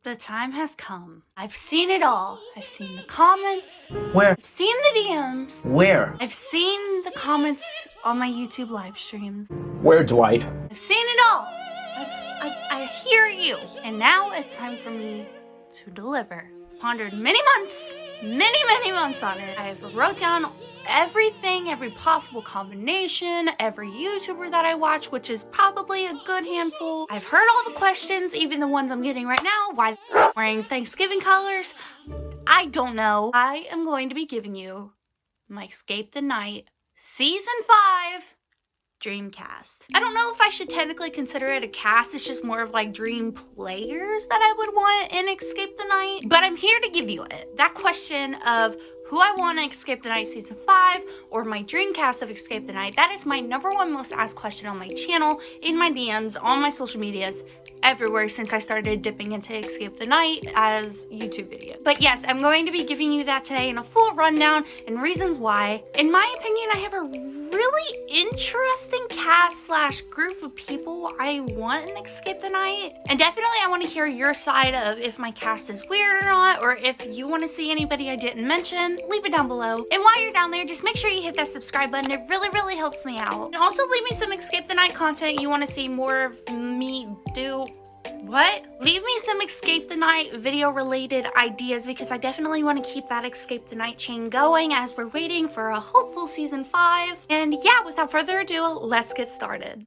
The time has come. I've seen it all. I've seen the comments. Where? I've seen the DMs. Where? I've seen the comments on my YouTube live streams. Where, Dwight? I've seen it all. I hear you. And now it's time for me to deliver. Pondered many months on it. I've wrote down everything, every possible combination, every YouTuber that I watch, which is probably a good handful. I've heard all the questions, even the ones I'm getting right now. Why wearing Thanksgiving colors? I don't know. I am going to be giving you my Escape the Night Season 5 Dreamcast. I don't know if I should technically consider it a cast. It's just more of like dream players that I would want in Escape the Night. But I'm here to give you it. That question of who I want in Escape the Night Season 5 or my Dreamcast of Escape the Night. That is my #1 most asked question on my channel, in my DMs, on my social medias, everywhere since I started dipping into Escape the Night as YouTube videos. But yes, I'm going to be giving you that today in a full rundown and reasons why. In my opinion, I have a really interesting cast slash group of people I want in Escape the Night. And definitely I want to hear your side of if my cast is weird or not, or if you want to see anybody I didn't mention, leave it down below. And while you're down there, just make sure you hit that subscribe button. It really helps me out. And also leave me some Escape the Night content you want to see more of me do. What? Leave me some Escape the Night video related ideas because I definitely want to keep that Escape the Night chain going as we're waiting for a hopeful Season 5. And yeah, without further ado, let's get started.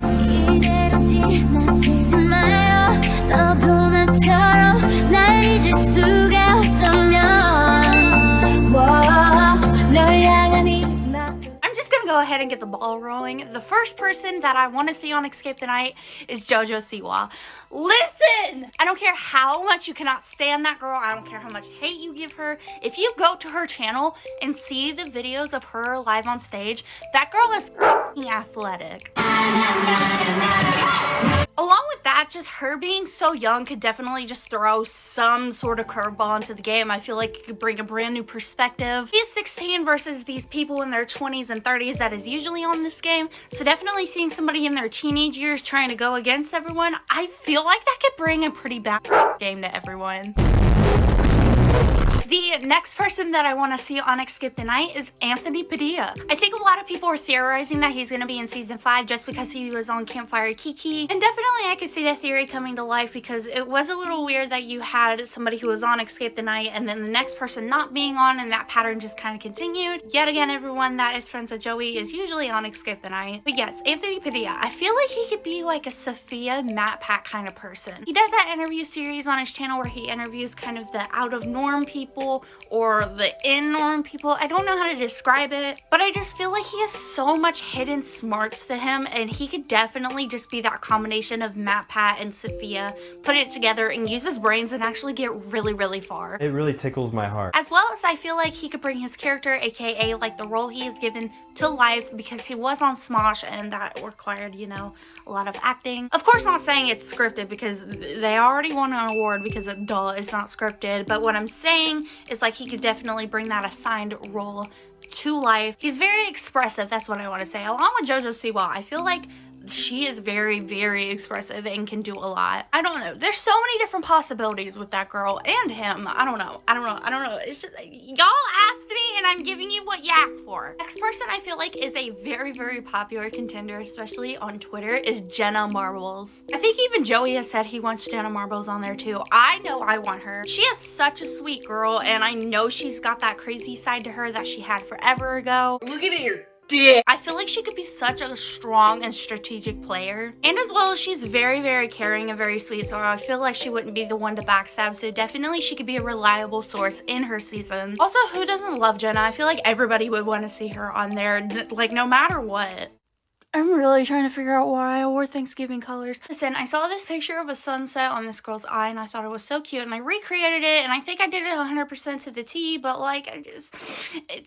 Go ahead and get the ball rolling. The first person that I want to see on Escape the Night is JoJo Siwa. Listen! I don't care how much you cannot stand that girl. I don't care how much hate you give her. If you go to her channel and see the videos of her live on stage, that girl is f***ing athletic. Along with that, just her being so young could definitely just throw some sort of curveball into the game. I feel like it could bring a brand new perspective. She's 16 versus these people in their 20s and 30s that is usually on this game. So definitely seeing somebody in their teenage years trying to go against everyone, I feel like that could bring a pretty bad game to everyone. The next person that I want to see on Escape the Night is Anthony Padilla. I think a lot of people are theorizing that he's going to be in Season 5 just because he was on Campfire Kiki. And definitely I could see that theory coming to life because it was a little weird that you had somebody who was on Escape the Night and then the next person not being on, and that pattern just kind of continued. Yet again, everyone that is friends with Joey is usually on Escape the Night. But yes, Anthony Padilla. I feel like he could be like a Sophia Matt Pat kind of person. He does that interview series on his channel where he interviews kind of the out of norm people or the in-norm people. I don't know how to describe it, but I just feel like he has so much hidden smarts to him, and he could definitely just be that combination of Matt Pat and Sophia, put it together and use his brains and actually get really far. It really tickles my heart. As well as I feel like he could bring his character, aka like the role he is given, to life because he was on Smosh and that required, you know, a lot of acting. Of course, not saying it's scripted because they already won an award because duh, it's not scripted. But what I'm saying is like he could definitely bring that assigned role to life. He's very expressive, that's what I want to say. Along with JoJo Siwa, I feel like she is very expressive and can do a lot. I don't know. There's so many different possibilities with that girl and him. I don't know. It's just, y'all asked me and I'm giving you what you asked for. Next person I feel like is a very popular contender, especially on Twitter, is Jenna Marbles. I think even Joey has said he wants Jenna Marbles on there too. I know I want her. She is such a sweet girl, and I know she's got that crazy side to her that she had forever ago. Look at your I feel like she could be such a strong and strategic player. And as well as she's very caring and very sweet, so I feel like she wouldn't be the one to backstab, so definitely she could be a reliable source in her season. Also, who doesn't love Jenna? I feel like everybody would want to see her on there, like no matter what. I'm really trying to figure out why I wore Thanksgiving colors. Listen, I saw this picture of a sunset on this girl's eye and I thought it was so cute and I recreated it, and I think I did it 100% to the T, but like it's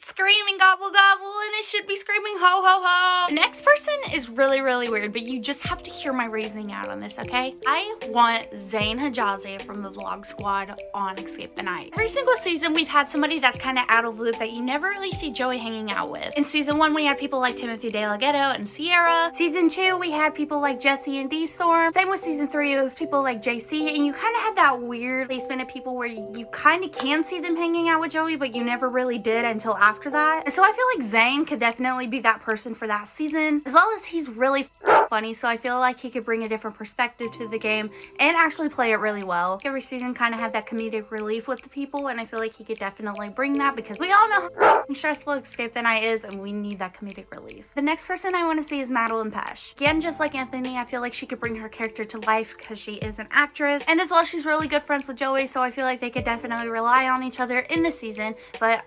screaming gobble gobble and it should be screaming ho ho ho. The next person is really weird, but you just have to hear my reasoning out on this, okay? I want sģᴏᴜᴜᴛ from the Vlog Squad on Escape the Night. Every single season we've had somebody that's kind of out of loop that you never really see Joey hanging out with. In Season 1 we had people like Timothy De La Ghetto and Sierra. Sierra. Season 2, we had people like Jesse and D-Storm. Same with season 3, it was people like JC, and you kind of had that weird placement of people where you kind of can see them hanging out with Joey, but you never really did until after that. And so I feel like Zayn could definitely be that person for that season, as well as he's really funny, so I feel like he could bring a different perspective to the game and actually play it really well. Every season kind of had that comedic relief with the people, and I feel like he could definitely bring that because we all know how stressful Escape the Night is, and we need that comedic relief. The next person I want to see is Madeline Pesh. Again, just like Anthony, I feel like she could bring her character to life because she is an actress, and as well she's really good friends with Joey, so I feel like they could definitely rely on each other in this season. But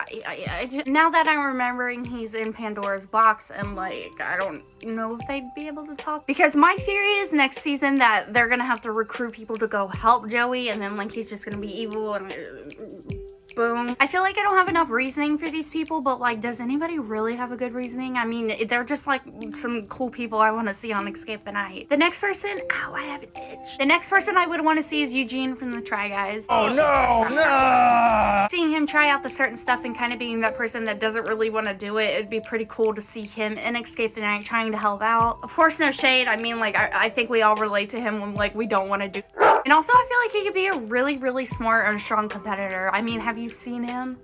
now that I'm remembering he's in Pandora's box, and like I don't know if they'd be able to talk, because my theory is next season that they're gonna have to recruit people to go help Joey, and then like he's just gonna be evil and boom. I feel like I don't have enough reasoning for these people, but like, does anybody really have a good reasoning? I mean, they're just like some cool people I want to see on Escape the Night. The next person, ow, I have an itch. The next person I would want to see is Eugene from the Try Guys. Oh no, no! Seeing him try out the certain stuff and kind of being that person that doesn't really want to do it, it'd be pretty cool to see him in Escape the Night trying to help out. Of course, no shade. I mean, like, I think we all relate to him when like we don't want to do. And also, I feel like he could be a really, really smart and strong competitor. I mean, have you seen him?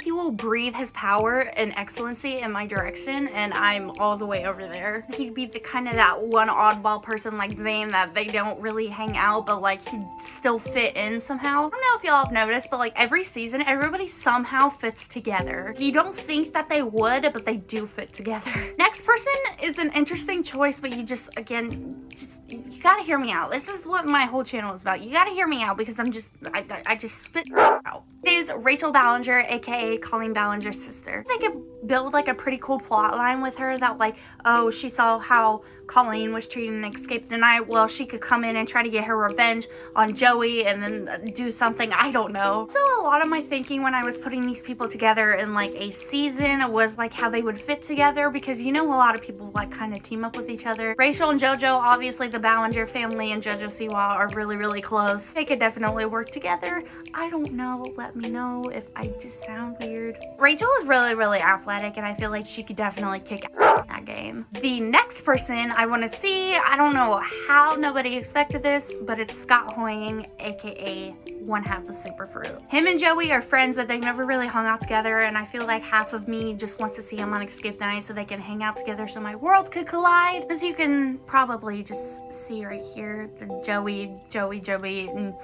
He will breathe his power and excellency in my direction, and I'm all the way over there. He'd be the kind of that one oddball person like Zayn that they don't really hang out, but like he'd still fit in somehow. I don't know if y'all have noticed, but like every season, everybody somehow fits together. You don't think that they would, but they do fit together. Next person is an interesting choice, but you just, again, you gotta hear me out. This is what my whole channel is about. You gotta hear me out because I just spit out. It is Rachel Ballinger, aka Colleen Ballinger's sister. They could build like a pretty cool plot line with her that like, oh, she saw how Colleen was treated in Escape the Night. Well, she could come in and try to get her revenge on Joey and then do something. I don't know. So a lot of my thinking when I was putting these people together in like a season was like how they would fit together, because you know a lot of people like kind of team up with each other. Rachel and JoJo, obviously the Ballinger family and JoJo Siwa are really, really close. They could definitely work together. I don't know. Let me know if I just sound weird. Rachel is really, really athletic, and I feel like she could definitely kick ass in that game. The next person I want to see, I don't know how nobody expected this, but it's sģᴏᴜᴜᴛ, aka one half of Superfruit. Him and Joey are friends, but they've never really hung out together, and I feel like half of me just wants to see them on Escape the Night so they can hang out together so my worlds could collide. As you can probably just see right here, the Joey, and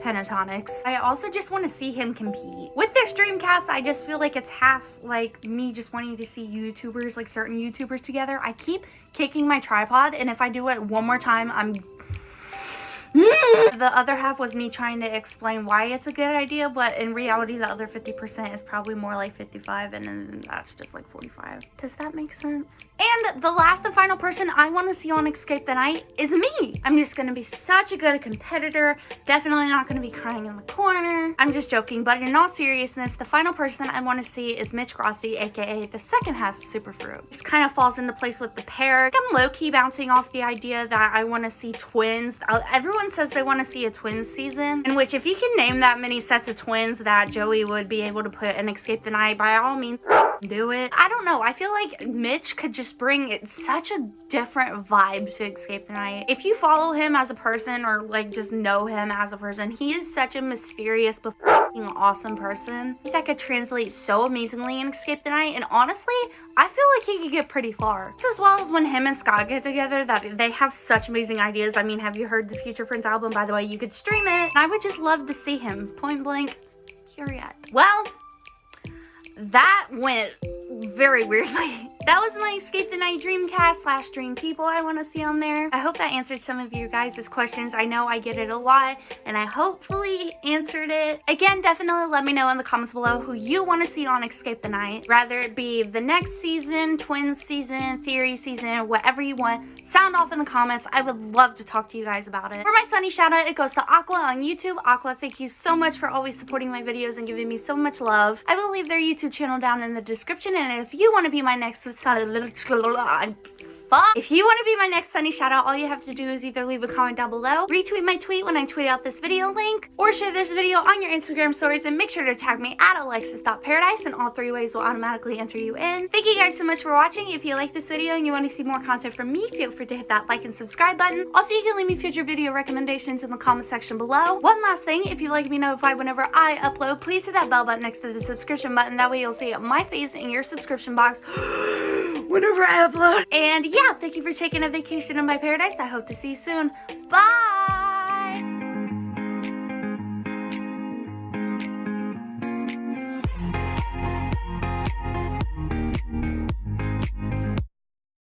pentatonics. I also just want to see him compete. With their streamcast, I just feel like it's half like me just wanting to see YouTubers, like certain YouTubers together. I keep kicking my tripod, and if I do it one more time, I'm the other half was me trying to explain why it's a good idea, but in reality the other 50% is probably more like 55, and then that's just like 45. Does that make sense? And the last and final person I want to see on Escape the Night is me. I'm just gonna be such a good competitor, definitely not gonna be crying in the corner. I'm just joking, but in all seriousness, the final person I want to see is Mitch Grossi, aka the second half of Superfruit. Just kind of falls into place with the pair. I'm low-key bouncing off the idea that I want to see twins. Everyone says they want to see a twins season, in which if you can name that many sets of twins that Joey would be able to put in Escape the Night, by all means do it. I don't know, I feel like Mitch could just bring such a different vibe to Escape the Night. If you follow him as a person or like just know him as a person, he is such a mysterious but awesome person. I think that could translate so amazingly in Escape the Night, and honestly I feel like he could get pretty far. Just as well as when him and Scott get together, that they have such amazing ideas. I mean, have you heard the Future Friends album? By the way, you could stream it. And I would just love to see him. Point blank, period. Well, that went very weirdly. That was my Escape the Night Dreamcast / dream people I want to see on there. I hope that answered some of you guys' questions. I know I get it a lot, and I hopefully answered it. Again, definitely let me know in the comments below who you want to see on Escape the Night. Rather it be the next season, twins season, theory season, whatever you want. Sound off in the comments. I would love to talk to you guys about it. For my Sunny shout out, it goes to AqWah on YouTube. AqWah, thank you so much for always supporting my videos and giving me so much love. I will leave their YouTube channel down in the description, and if you want to be my next fuck? If you want to be my next Sunny shout out, all you have to do is either leave a comment down below, retweet my tweet when I tweet out this video link, or share this video on your Instagram stories and make sure to tag me at alexis.paradise, and all 3 ways will automatically enter you in. Thank you guys so much for watching. If you like this video and you want to see more content from me, feel free to hit that like and subscribe button. Also, you can leave me future video recommendations in the comment section below. One last thing, if you'd like to be notified whenever I upload, please hit that bell button next to the subscription button. That way you'll see my face in your subscription box whenever I upload. And yeah, thank you for taking a vacation in my paradise. I hope to see you soon. Bye!